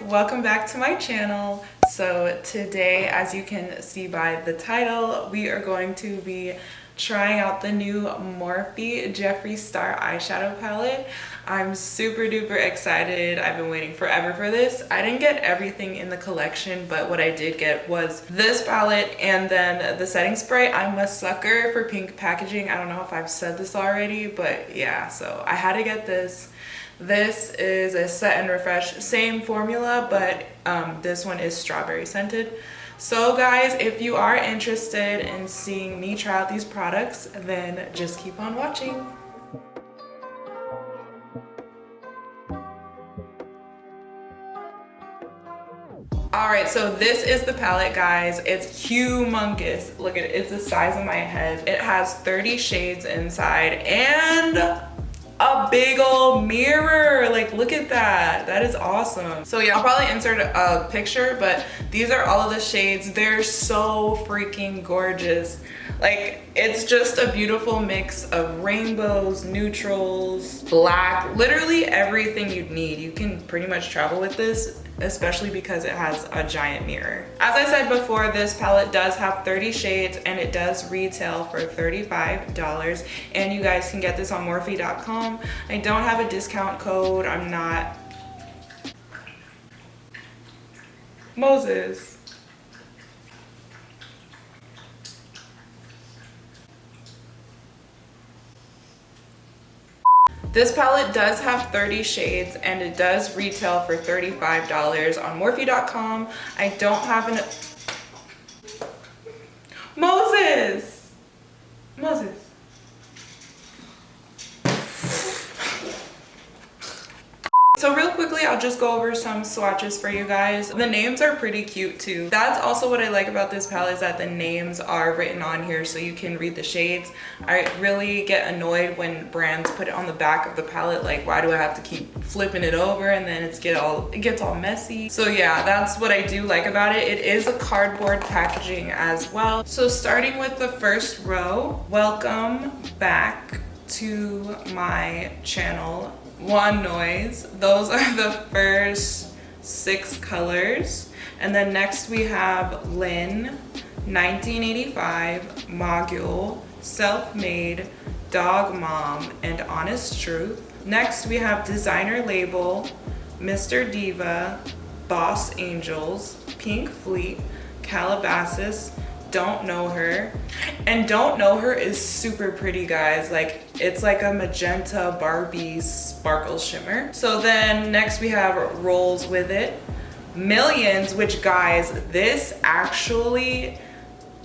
welcome back to my channel. So today, as you can see by the title, we are going to be trying out the new Morphe Jeffree Star eyeshadow palette. I'm super duper excited. I've been waiting forever for this. I didn't get everything in the collection, but what I did get was this palette and then the setting spray. I'm a sucker for pink packaging. I don't know if I've said this already, but yeah, so I had to get this. This is a set and refresh, same formula, but this one is strawberry scented. So guys, if you are interested in seeing me try out these products, then just keep on watching. Alright, so this is the palette, guys. It's humongous. Look at it, it's the size of my head. It has 30 shades inside and a big old mirror. Like, look at that. That is awesome. So yeah, I'll probably insert a picture, but these are all of the shades. They're so freaking gorgeous. Like, it's just a beautiful mix of rainbows, neutrals, black, literally everything you'd need. You can pretty much travel with this, especially because it has a giant mirror. As I said before, this palette does have 30 shades and it does retail for $35. And you guys can get this on Morphe.com. I don't have a discount code. I'm not Moses. This palette does have 30 shades and it does retail for $35 on Morphe.com. I don't have an... Moses! So real quickly, I'll just go over some swatches for you guys. The names are pretty cute too. That's also what I like about this palette, is that the names are written on here so you can read the shades. I really get annoyed when brands put it on the back of the palette. Like, why do I have to keep flipping it over and then it gets all messy? So yeah, that's what I do like about it. It is a cardboard packaging as well. So starting with the first row, welcome back to my channel. One Noise. Those are the first 6 colors. And then next we have Lynn, 1985, Mogul, Self-Made, Dog Mom, and Honest Truth. Next we have Designer Label, Mr. Diva, Boss Angels, Pink Fleet, Calabasas, Don't Know Her. And Don't Know Her is super pretty, guys. Like, it's like a magenta Barbie sparkle shimmer. So then next we have Rolls With It, Millions, which, guys, this actually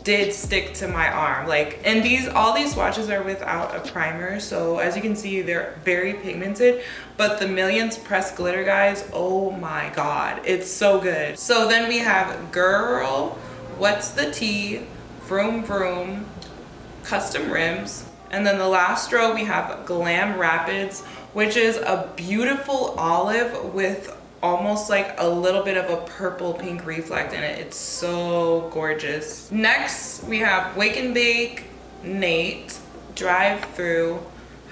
did stick to my arm. Like, and all these swatches are without a primer, so as you can see, they're very pigmented. But the Millions pressed glitter, guys, oh my god, it's so good. So then we have Girl, What's the Tea, Vroom Vroom, Custom Rims. And then the last row we have Glam Rapids, which is a beautiful olive with almost like a little bit of a purple pink reflect in it. It's so gorgeous. Next we have Wake and Bake, Nate, Drive Through,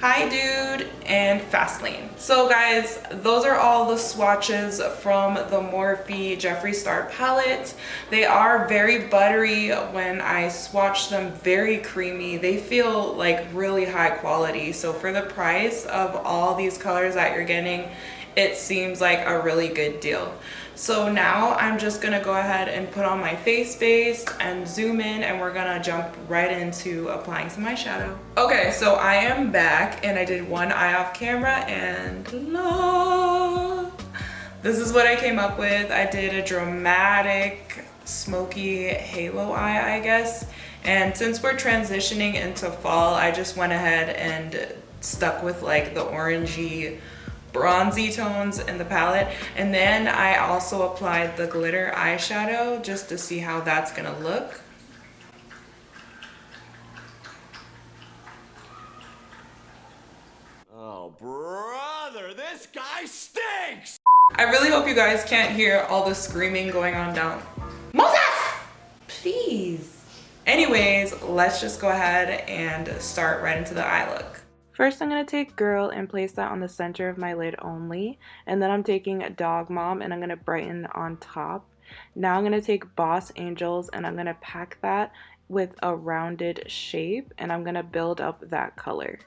Hi Dude, and Fast Lane. So guys, those are all the swatches from the Morphe Jeffree Star palette. They are very buttery when I swatch them, very creamy. They feel like really high quality. So for the price of all these colors that you're getting, it seems like a really good deal. So now I'm just gonna go ahead and put on my face base and zoom in, and we're gonna jump right into applying some eyeshadow. Okay, so I am back and I did one eye off camera, and look, this is what I came up with. I did a dramatic smoky halo eye, I guess. And since we're transitioning into fall, I just went ahead and stuck with like the orangey bronzy tones in the palette. And then I also applied the glitter eyeshadow just to see how that's gonna look. Oh brother, this guy stinks! I really hope you guys can't hear all the screaming going on down. Moses! Please. Anyways, let's just go ahead and start right into the eye look. First, I'm going to take Girl and place that on the center of my lid only. And then I'm taking Dog Mom and I'm going to brighten on top. Now I'm going to take Boss Angels and I'm going to pack that with a rounded shape. And I'm going to build up that color.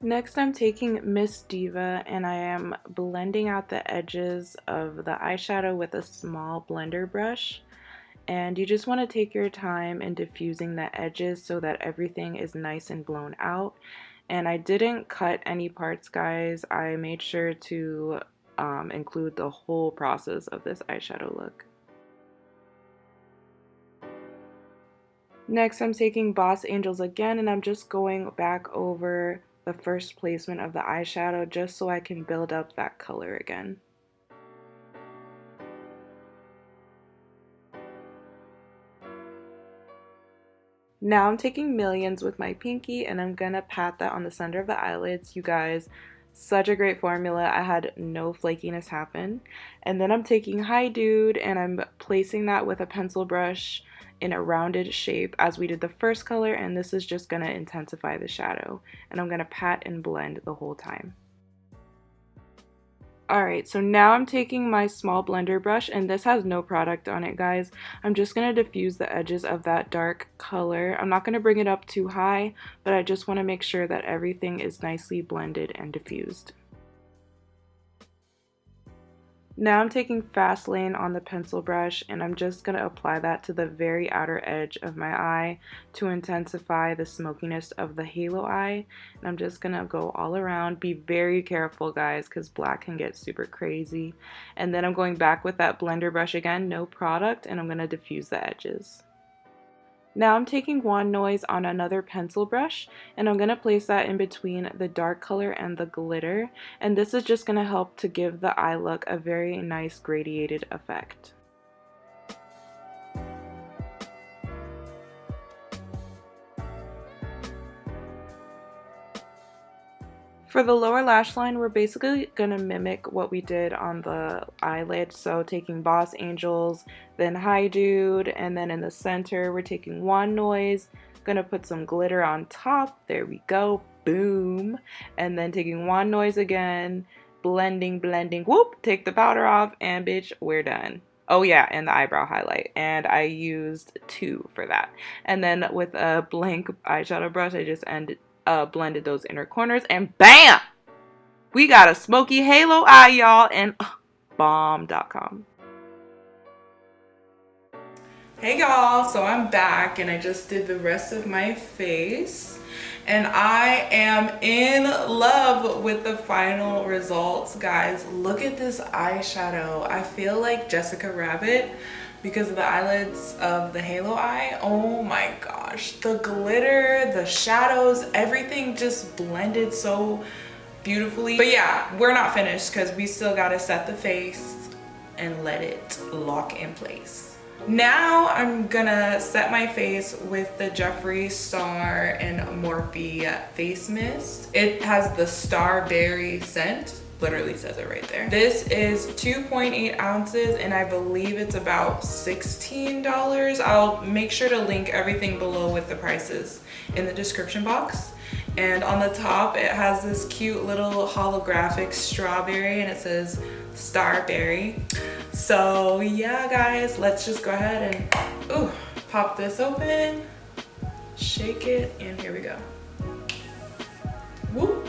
Next, I'm taking Miss Diva and I am blending out the edges of the eyeshadow with a small blender brush. And you just want to take your time in diffusing the edges so that everything is nice and blown out. And I didn't cut any parts, guys. I made sure to include the whole process of this eyeshadow look. Next, I'm taking Boss Angels again and I'm just going back over the first placement of the eyeshadow just so I can build up that color again. Now I'm taking Millions with my pinky and I'm gonna pat that on the center of the eyelids. You guys, such a great formula. I had no flakiness happen. And then I'm taking Hi Dude and I'm placing that with a pencil brush in a rounded shape as we did the first color, and this is just going to intensify the shadow, and I'm going to pat and blend the whole time. Alright, so now I'm taking my small blender brush, and this has no product on it, guys. I'm just going to diffuse the edges of that dark color. I'm not going to bring it up too high, but I just want to make sure that everything is nicely blended and diffused. Now I'm taking Fast Lane on the pencil brush and I'm just going to apply that to the very outer edge of my eye to intensify the smokiness of the halo eye. And I'm just going to go all around. Be very careful, guys, because black can get super crazy. And then I'm going back with that blender brush again, no product, and I'm going to diffuse the edges. Now I'm taking Wand Noise on another pencil brush and I'm going to place that in between the dark color and the glitter, and this is just going to help to give the eye look a very nice gradiated effect. For the lower lash line, we're basically going to mimic what we did on the eyelid. So taking Boss Angels, then Hi Dude, and then in the center, we're taking Wand Noise. Going to put some glitter on top. There we go. Boom. And then taking Wand Noise again. Blending, blending. Whoop. Take the powder off. And bitch, we're done. Oh yeah, and the eyebrow highlight. And I used 2 for that. And then with a blank eyeshadow brush, I just blended those inner corners, and bam! We got a smoky halo eye, y'all, and bomb.com. Hey y'all, so I'm back and I just did the rest of my face and I am in love with the final results, guys. Look at this eyeshadow. I feel like Jessica Rabbit because of the eyelids of the halo eye. Oh my gosh, the glitter, the shadows, everything just blended so beautifully. But yeah, we're not finished because we still gotta set the face and let it lock in place. Now I'm gonna set my face with the Jeffree Star and Morphe face mist. It has the Starberry scent. Literally says it right there. This is 2.8 ounces and I believe it's about $16. I'll make sure to link everything below with the prices in the description box. And on the top it has this cute little holographic strawberry and it says Starberry. So yeah guys, let's just go ahead and pop this open, shake it, and here we go. Whoop.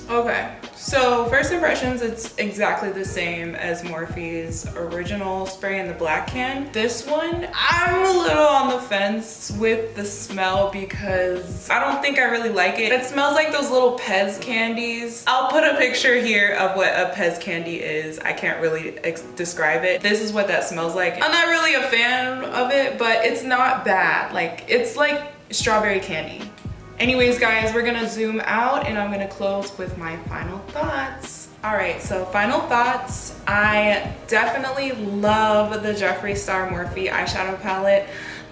Okay, so first impressions, it's exactly the same as Morphe's original spray in the black can. This one, I'm a little on the fence with the smell because I don't think I really like it. It smells like those little Pez candies. I'll put a picture here of what a Pez candy is. I can't really describe it. This is what that smells like. I'm not really a fan of it, but it's not bad. Like, it's like strawberry candy. Anyways guys, we're gonna zoom out and I'm gonna close with my final thoughts. Alright, so final thoughts. I definitely love the Jeffree Star Morphe eyeshadow palette.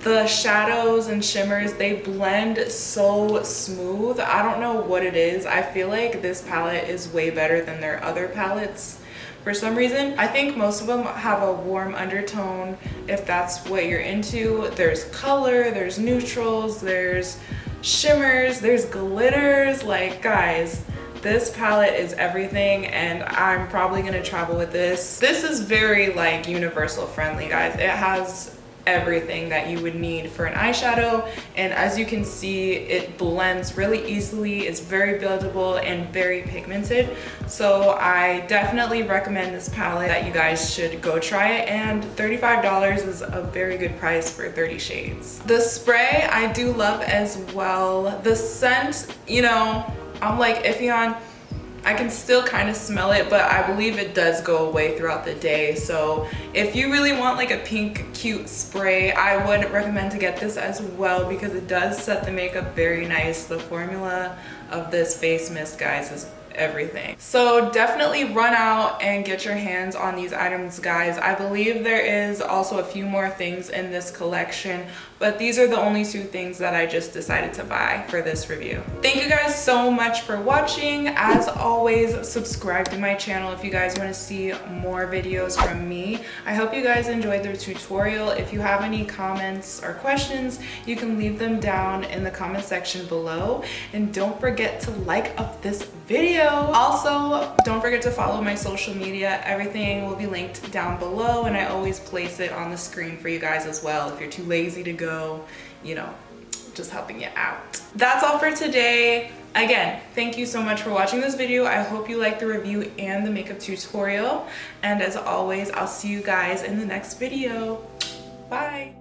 The shadows and shimmers, they blend so smooth. I don't know what it is. I feel like this palette is way better than their other palettes for some reason. I think most of them have a warm undertone if that's what you're into. There's color, there's neutrals, there's shimmers, there's glitters. Like, guys, this palette is everything, and I'm probably gonna travel with this. This is very like universal friendly, guys. It has everything that you would need for an eyeshadow, and as you can see, it blends really easily. It's very buildable and very pigmented, so I definitely recommend this palette that you guys should go try it, and $35 is a very good price for 30 shades. The spray I do love as well. The scent, you know, I'm like iffy on. I can still kind of smell it, but I believe it does go away throughout the day. So if you really want like a pink cute spray, I would recommend to get this as well, because it does set the makeup very nice. The formula of this face mist, guys, is everything. So definitely run out and get your hands on these items, guys. I believe there is also a few more things in this collection, but these are the only two things that I just decided to buy for this review. Thank you guys so much for watching. As always, subscribe to my channel if you guys want to see more videos from me. I hope you guys enjoyed the tutorial. If you have any comments or questions, you can leave them down in the comment section below, and don't forget to like up this video. Also, don't forget to follow my social media. Everything will be linked down below, and I always place it on the screen for you guys as well if you're too lazy to go, you know, just helping you out. That's all for today. Again, thank you so much for watching this video. I hope you liked the review and the makeup tutorial, and as always, I'll see you guys in the next video. Bye.